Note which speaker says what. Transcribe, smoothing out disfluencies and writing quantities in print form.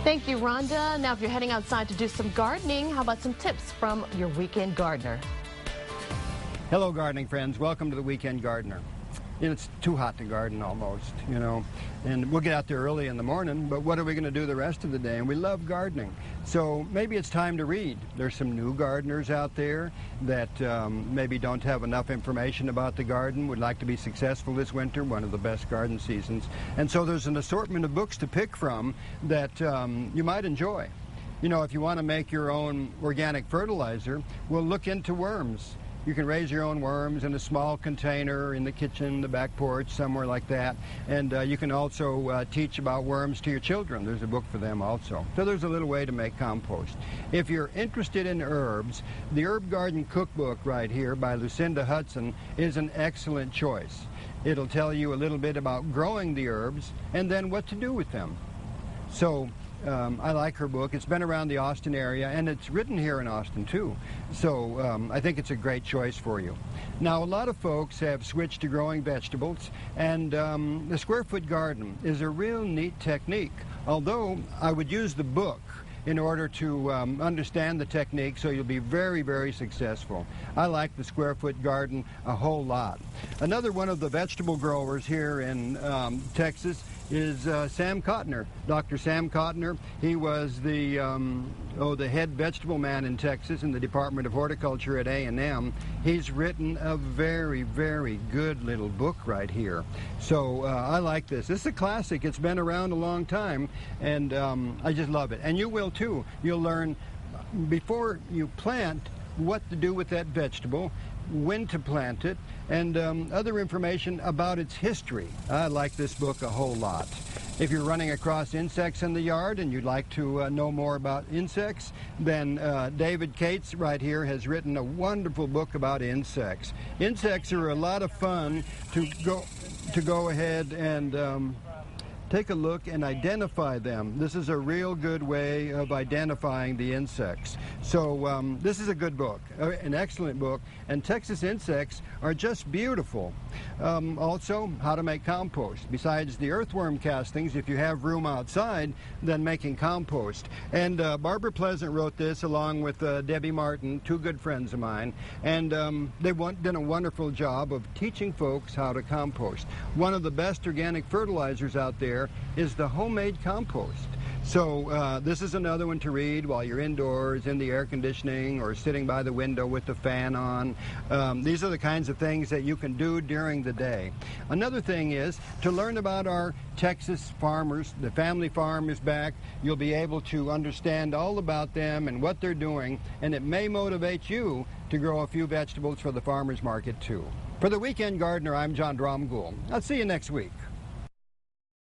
Speaker 1: Thank you, Rhonda. Now, if you're heading outside to do some gardening, how about some tips from your weekend gardener?
Speaker 2: Hello, gardening friends. Welcome to the Weekend Gardener. It's too hot to garden almost, and we'll get out there early in the morning, but what are we going to do the rest of the day? And we love gardening. So maybe it's time to read. There's some new gardeners out there that maybe don't have enough information about the garden, would like to be successful this winter, one of the best garden seasons. And so there's an assortment of books to pick from that you might enjoy. If you want to make your own organic fertilizer, we'll look into worms. You can raise your own worms in a small container in the kitchen, the back porch, somewhere like that. And you can also teach about worms to your children. There's a book for them also. So there's a little way to make compost. If you're interested in herbs, the Herb Garden Cookbook right here by Lucinda Hudson is an excellent choice. It'll tell you a little bit about growing the herbs and then what to do with them. So I like her book. It's been around the Austin area, and it's written here in Austin, too. So I think it's a great choice for you. Now, a lot of folks have switched to growing vegetables, and the square foot garden is a real neat technique, although I would use the book in order to understand the technique, so you'll be very, very successful. I like the square foot garden a whole lot. Another one of the vegetable growers here in Texas is Sam Cotner, Dr. Sam Cotner. He was the head vegetable man in Texas in the Department of Horticulture at A&M. He's written a very, very good little book right here. So I like this. This is a classic. It's been around a long time, and I just love it. And you will too. You'll learn before you plant what to do with that vegetable, when to plant it, and other information about its history. I like this book a whole lot. If you're running across insects in the yard and you'd like to know more about insects, then David Cates right here has written a wonderful book about insects. Insects are a lot of fun to go ahead and take a look and identify them. This is a real good way of identifying the insects. So this is a good book, an excellent book, and Texas insects are just beautiful. Also, how to make compost. Besides the earthworm castings, if you have room outside, then making compost. And Barbara Pleasant wrote this along with Debbie Martin, two good friends of mine, and they've done a wonderful job of teaching folks how to compost. One of the best organic fertilizers out there is the homemade compost. So this is another one to read while you're indoors in the air conditioning or sitting by the window with the fan on. These are the kinds of things that you can do during the day. Another thing is to learn about our Texas farmers. The family farm is back. You'll be able to understand all about them and what they're doing, and it may motivate you to grow a few vegetables for the farmers market too. For the Weekend Gardener, I'm John Dromgoole. I'll see you next week.